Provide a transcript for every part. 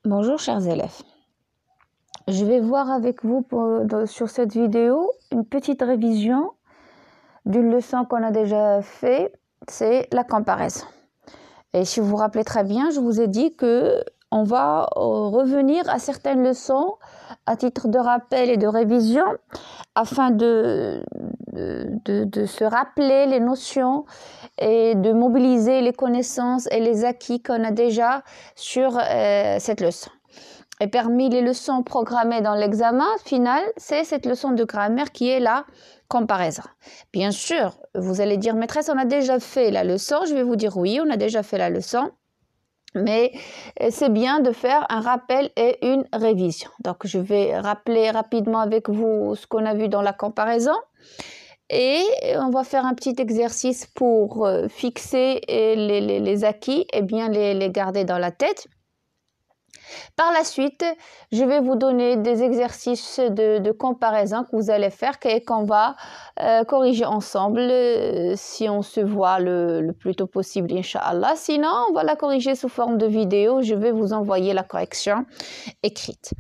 Bonjour chers élèves, je vais voir avec vous sur cette vidéo une petite révision d'une leçon qu'on a déjà fait, c'est la comparaison. Et si vous vous rappelez très bien, je vous ai dit que on va revenir à certaines leçons à titre de rappel et de révision afin de se rappeler les notions et de mobiliser les connaissances et les acquis qu'on a déjà sur cette leçon. Et parmi les leçons programmées dans l'examen final, c'est cette leçon de grammaire qui est la comparaison. Bien sûr, vous allez dire, maîtresse, on a déjà fait la leçon. Je vais vous dire oui, on a déjà fait la leçon. Mais c'est bien de faire un rappel et une révision. Donc, je vais rappeler rapidement avec vous ce qu'on a vu dans la comparaison. Et on va faire un petit exercice pour fixer les acquis et bien les garder dans la tête. Par la suite, je vais vous donner des exercices de comparaison que vous allez faire et qu'on va corriger ensemble si on se voit le plus tôt possible, Inch'Allah. Sinon, on va la corriger sous forme de vidéo. Je vais vous envoyer la correction écrite.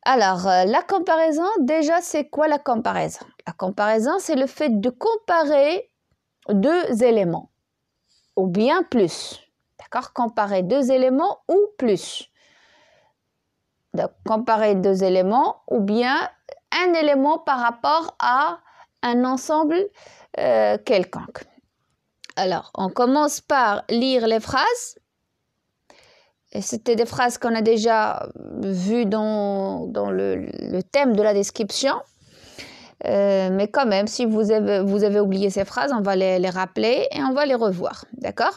Alors, la comparaison, déjà, c'est quoi la comparaison? La comparaison, c'est le fait de comparer deux éléments ou bien plus. D'accord? Comparer deux éléments ou plus. Donc, comparer deux éléments ou bien un élément par rapport à un ensemble quelconque. Alors, on commence par lire les phrases. Et c'était des phrases qu'on a déjà vues dans le thème de la description. Mais quand même, si vous avez oublié ces phrases, on va les rappeler et on va les revoir. D'accord?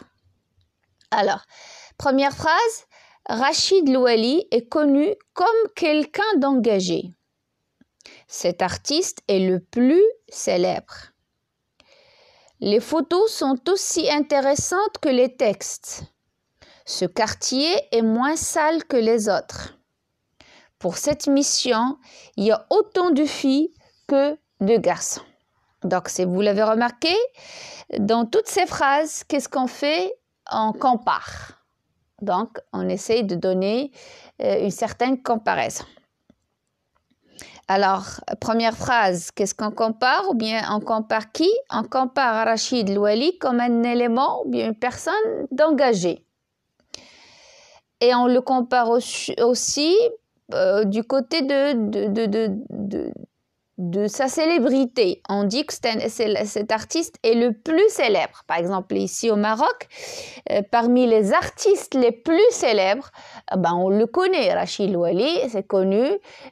Alors, première phrase. Rachid Louali est connu comme quelqu'un d'engagé. Cet artiste est le plus célèbre. Les photos sont aussi intéressantes que les textes. Ce quartier est moins sale que les autres. Pour cette mission, il y a autant de filles que de garçons. Donc, si vous l'avez remarqué, dans toutes ces phrases, qu'est-ce qu'on fait? On compare. Donc, on essaye de donner une certaine comparaison. Alors, première phrase, qu'est-ce qu'on compare? Ou bien, on compare qui? On compare Rachid Louali comme un élément ou bien une personne d'engagé. Et on le compare aussi du côté de sa célébrité. On dit que cet artiste est le plus célèbre. Par exemple, ici au Maroc, parmi les artistes les plus célèbres, on le connaît. Rachid Louali, c'est connu.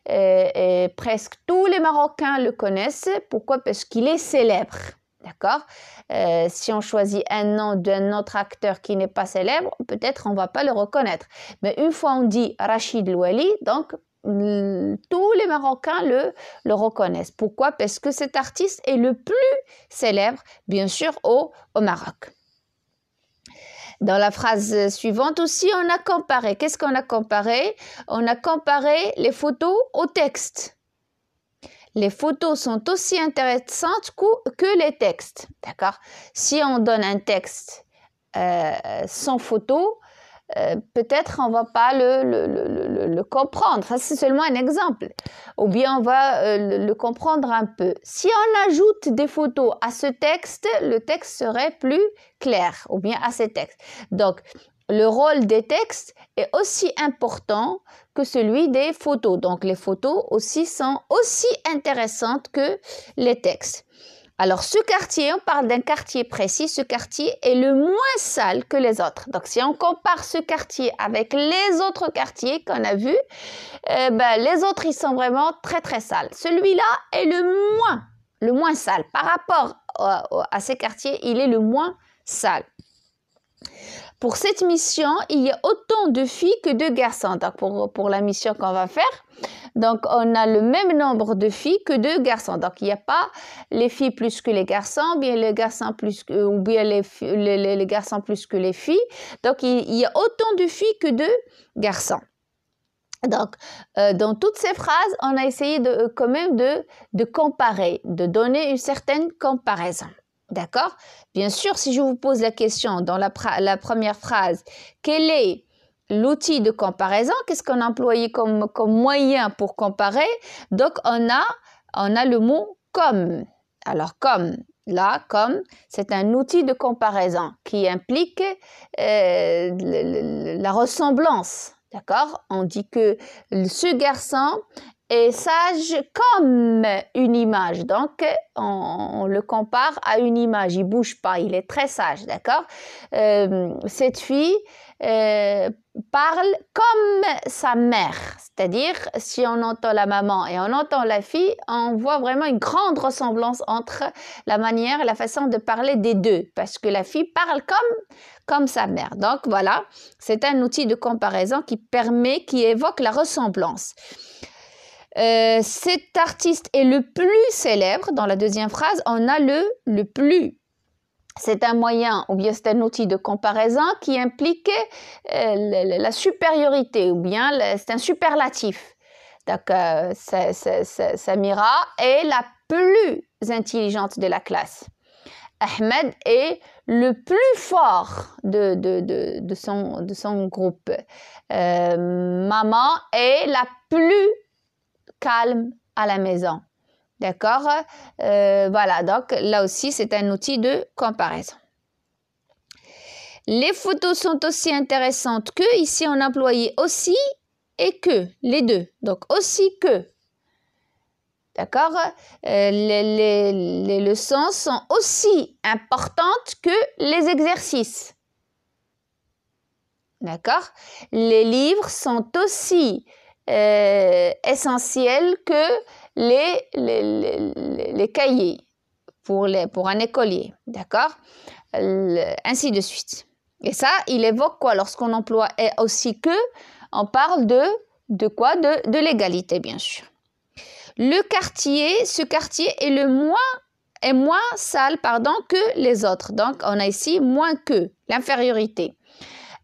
Et presque tous les Marocains le connaissent. Pourquoi? Parce qu'il est célèbre. D'accord? Si on choisit un nom d'un autre acteur qui n'est pas célèbre, peut-être on ne va pas le reconnaître. Mais une fois on dit Rachid Louali, donc tous les Marocains le reconnaissent. Pourquoi? Parce que cet artiste est le plus célèbre, bien sûr, au Maroc. Dans la phrase suivante aussi, on a comparé. Qu'est-ce qu'on a comparé? On a comparé les photos au texte. Les photos sont aussi intéressantes que les textes. D'accord? Si on donne un texte sans photo, peut-être on ne va pas le comprendre. Ça, c'est seulement un exemple. Ou bien on va le comprendre un peu. Si on ajoute des photos à ce texte, le texte serait plus clair. Ou bien à ces textes. Donc, le rôle des textes est aussi important que celui des photos. Donc, les photos aussi sont aussi intéressantes que les textes. Alors, ce quartier, on parle d'un quartier précis. Ce quartier est le moins sale que les autres. Donc, si on compare ce quartier avec les autres quartiers qu'on a vus, les autres, ils sont vraiment très, très sales. Celui-là est le moins sale. Par rapport à ces quartiers, il est le moins sale. Pour cette mission, il y a autant de filles que de garçons. Donc, pour la mission qu'on va faire, donc on a le même nombre de filles que de garçons. Donc, il n'y a pas les filles plus que les garçons, bien les garçons plus que, ou bien les garçons plus que les filles. Donc, il y a autant de filles que de garçons. Donc, dans toutes ces phrases, on a essayé quand même de comparer, de donner une certaine comparaison. D'accord? Bien sûr, si je vous pose la question dans la première phrase, quel est l'outil de comparaison, qu'est-ce qu'on a employé comme moyen pour comparer? Donc, on a le mot comme. Alors, comme, là, comme, c'est un outil de comparaison qui implique la ressemblance. D'accord? On dit que ce garçon est sage comme une image. Donc, on le compare à une image. Il ne bouge pas, il est très sage. D'accord? Cette fille parle comme sa mère. C'est-à-dire, si on entend la maman et on entend la fille, on voit vraiment une grande ressemblance entre la manière et la façon de parler des deux. Parce que la fille parle comme sa mère. Donc, voilà, c'est un outil de comparaison qui évoque la ressemblance. Cet artiste est le plus célèbre. Dans la deuxième phrase, on a le plus. C'est un moyen ou bien c'est un outil de comparaison qui implique la supériorité ou bien c'est un superlatif. Donc, Samira est la plus intelligente de la classe. Ahmed est le plus fort de son groupe. Maman est la plus calme à la maison. D'accord? Voilà, donc là aussi, c'est un outil de comparaison. Les photos sont aussi intéressantes que. Ici, on a employé aussi et que, les deux. Donc, aussi que. D'accord? Les leçons sont aussi importantes que les exercices. D'accord? Les livres sont aussi essentiels que les cahiers pour un écolier. D'accord? Ainsi de suite. Et ça, il évoque quoi? Lorsqu'on emploie aussi que, on parle de quoi? De l'égalité, bien sûr. Ce quartier est moins sale que les autres. Donc, on a ici moins que, l'infériorité.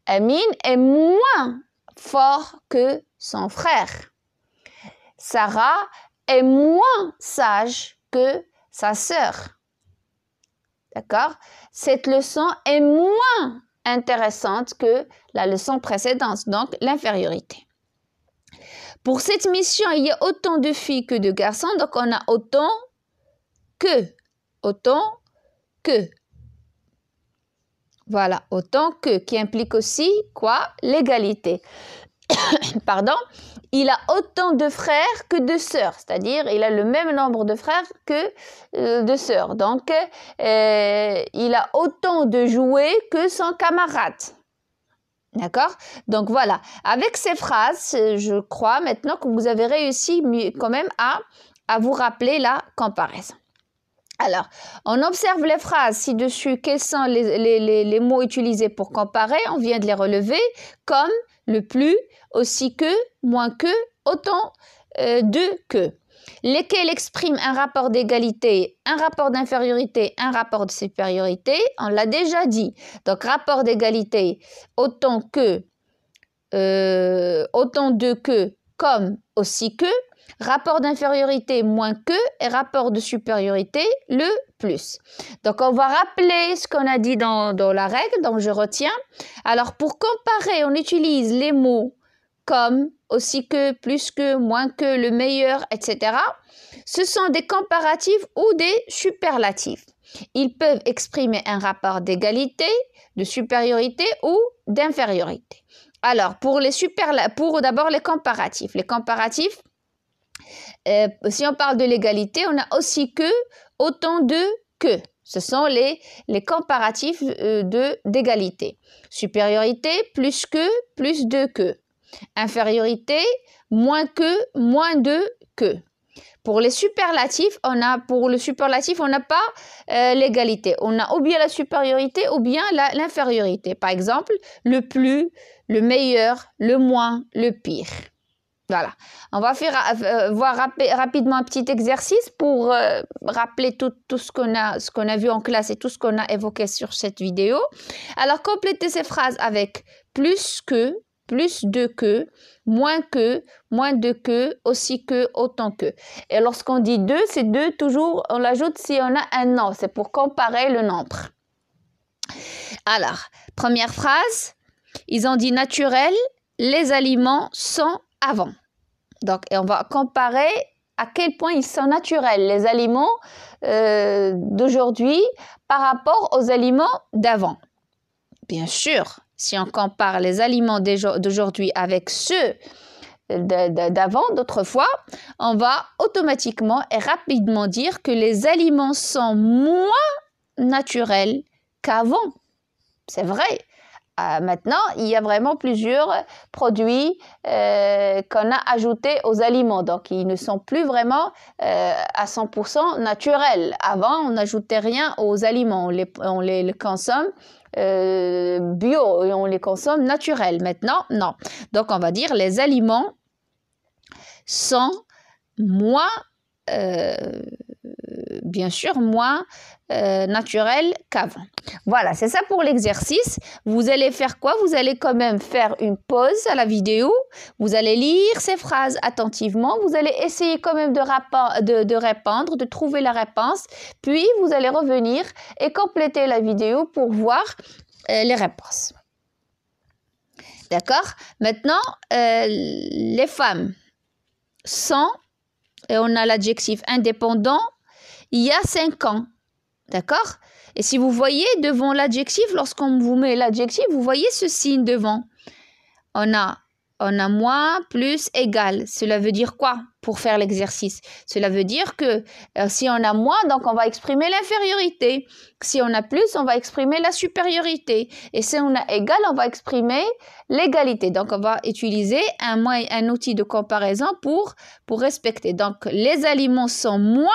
Amin est moins fort que son frère. Sarah est moins sage que sa sœur. D'accord? Cette leçon est moins intéressante que la leçon précédente, donc l'infériorité. Pour cette mission, il y a autant de filles que de garçons, donc on a autant que. Voilà, autant que, qui implique aussi quoi? L'égalité. Pardon, il a autant de frères que de sœurs, c'est-à-dire il a le même nombre de frères que de sœurs. Donc, il a autant de jouets que son camarade. D'accord? Donc, voilà. Avec ces phrases, je crois maintenant que vous avez réussi quand même à vous rappeler la comparaison. Alors, on observe les phrases ci-dessus. Quels sont les mots utilisés pour comparer? On vient de les relever, comme, le plus, aussi que, moins que, autant de que. Lesquels expriment un rapport d'égalité, un rapport d'infériorité, un rapport de supériorité. On l'a déjà dit. Donc, rapport d'égalité, autant de que, comme, aussi que. Rapport d'infériorité, moins que, et rapport de supériorité, le plus. Donc, on va rappeler ce qu'on a dit dans la règle, donc je retiens. Alors, pour comparer, on utilise les mots comme, aussi que, plus que, moins que, le meilleur, etc. Ce sont des comparatifs ou des superlatifs. Ils peuvent exprimer un rapport d'égalité, de supériorité ou d'infériorité. Alors, pour d'abord les comparatifs. Les comparatifs, si on parle de l'égalité, on a aussi que, autant de que. Ce sont les comparatifs d'égalité. Supériorité, plus que, plus de que. Infériorité, moins que, moins de que. Pour les superlatifs, on n'a pas l'égalité. On a ou bien la supériorité ou bien l'infériorité. Par exemple, le plus, le meilleur, le moins, le pire. Voilà, on va voir rapidement un petit exercice pour rappeler tout ce qu'on a vu en classe et tout ce qu'on a évoqué sur cette vidéo. Alors, complétez ces phrases avec plus que, plus de que, moins de que, aussi que, autant que. Et lorsqu'on dit deux, c'est deux toujours, on l'ajoute si on a un nombre, c'est pour comparer le nombre. Alors, première phrase. Ils ont dit naturel, les aliments sont avant. Donc, et on va comparer à quel point ils sont naturels, les aliments d'aujourd'hui par rapport aux aliments d'avant. Bien sûr, si on compare les aliments d'aujourd'hui avec ceux d'avant, d'autrefois, on va automatiquement et rapidement dire que les aliments sont moins naturels qu'avant. C'est vrai. Maintenant, il y a vraiment plusieurs produits qu'on a ajoutés aux aliments. Donc, ils ne sont plus vraiment à 100% naturels. Avant, on n'ajoutait rien aux aliments. On les consomme bio et on les consomme naturels. Maintenant, non. Donc, on va dire les aliments sont moins, bien sûr, moins naturels qu'avant. Voilà, c'est ça pour l'exercice. Vous allez faire quoi? Vous allez quand même faire une pause à la vidéo. Vous allez lire ces phrases attentivement. Vous allez essayer quand même de répondre, de trouver la réponse. Puis, vous allez revenir et compléter la vidéo pour voir les réponses. D'accord? Maintenant, les femmes sont, et on a l'adjectif indépendant, il y a 5 ans. D'accord? Et si vous voyez devant l'adjectif, lorsqu'on vous met l'adjectif, vous voyez ce signe devant. On a moins, plus, égal. Cela veut dire quoi pour faire l'exercice? Cela veut dire que si on a moins, donc on va exprimer l'infériorité. Si on a plus, on va exprimer la supériorité. Et si on a égal, on va exprimer l'égalité. Donc, on va utiliser un outil de comparaison pour respecter. Donc, les aliments sont moins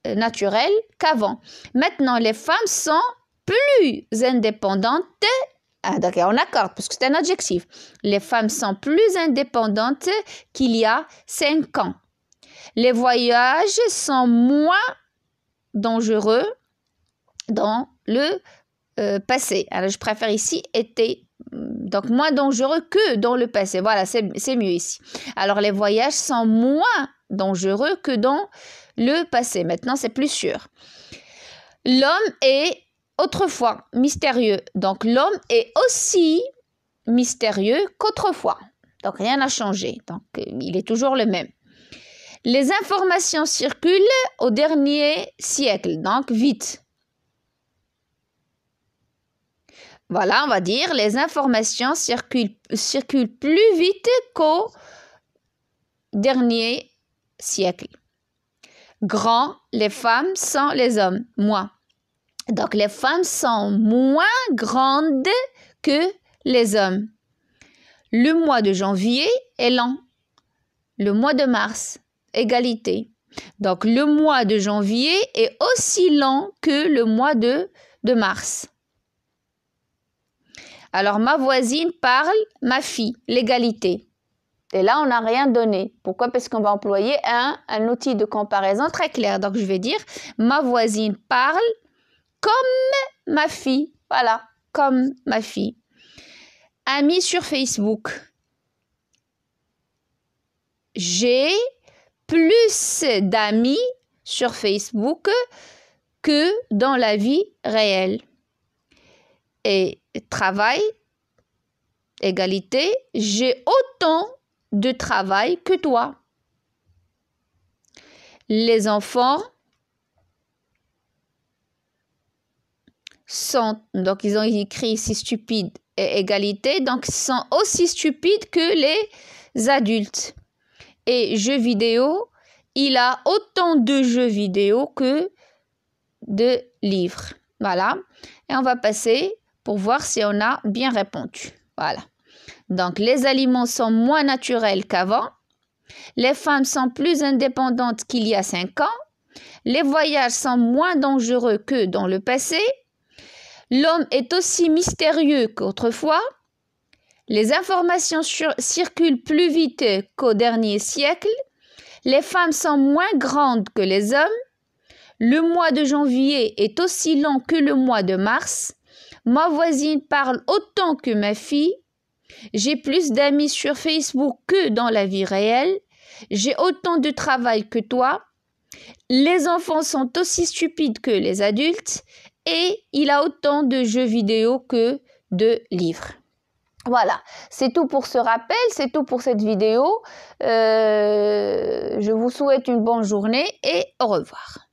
naturels qu'avant. Maintenant, les femmes sont plus indépendantes. D'accord, on accorde, parce que c'est un adjectif. Les femmes sont plus indépendantes qu'il y a 5 ans. Les voyages sont moins dangereux dans le passé. Alors, je préfère ici été. Donc, moins dangereux que dans le passé. Voilà, c'est mieux ici. Alors, les voyages sont moins dangereux que dans le passé. Maintenant, c'est plus sûr. L'homme est autrefois mystérieux. Donc, l'homme est aussi mystérieux qu'autrefois. Donc, rien n'a changé. Donc, il est toujours le même. Les informations circulent au dernier siècle. Donc, vite. Voilà, on va dire, les informations circulent plus vite qu'au dernier siècle. Grand, les femmes sont les hommes. Moins. Donc, les femmes sont moins grandes que les hommes. Le mois de janvier est lent. Le mois de mars, égalité. Donc, le mois de janvier est aussi lent que le mois de mars. Alors, ma voisine parle, ma fille, l'égalité. Et là, on n'a rien donné. Pourquoi? Parce qu'on va employer un outil de comparaison très clair. Donc, je vais dire, ma voisine parle comme ma fille. Voilà, comme ma fille. Amis sur Facebook. J'ai plus d'amis sur Facebook que dans la vie réelle. Et travail, égalité, j'ai autant de travail que toi. Les enfants sont, donc ils ont écrit ici stupide et égalité, donc ils sont aussi stupides que les adultes. Et jeux vidéo, il a autant de jeux vidéo que de livres. Voilà. Et on va passer pour voir si on a bien répondu. Voilà. Donc, les aliments sont moins naturels qu'avant. Les femmes sont plus indépendantes qu'il y a 5 ans. Les voyages sont moins dangereux que dans le passé. L'homme est aussi mystérieux qu'autrefois. Les informations circulent plus vite qu'au dernier siècle. Les femmes sont moins grandes que les hommes. Le mois de janvier est aussi long que le mois de mars. Ma voisine parle autant que ma fille. J'ai plus d'amis sur Facebook que dans la vie réelle. J'ai autant de travail que toi. Les enfants sont aussi stupides que les adultes. Et il a autant de jeux vidéo que livres. Voilà, c'est tout pour ce rappel, c'est tout pour cette vidéo. Je vous souhaite une bonne journée et au revoir.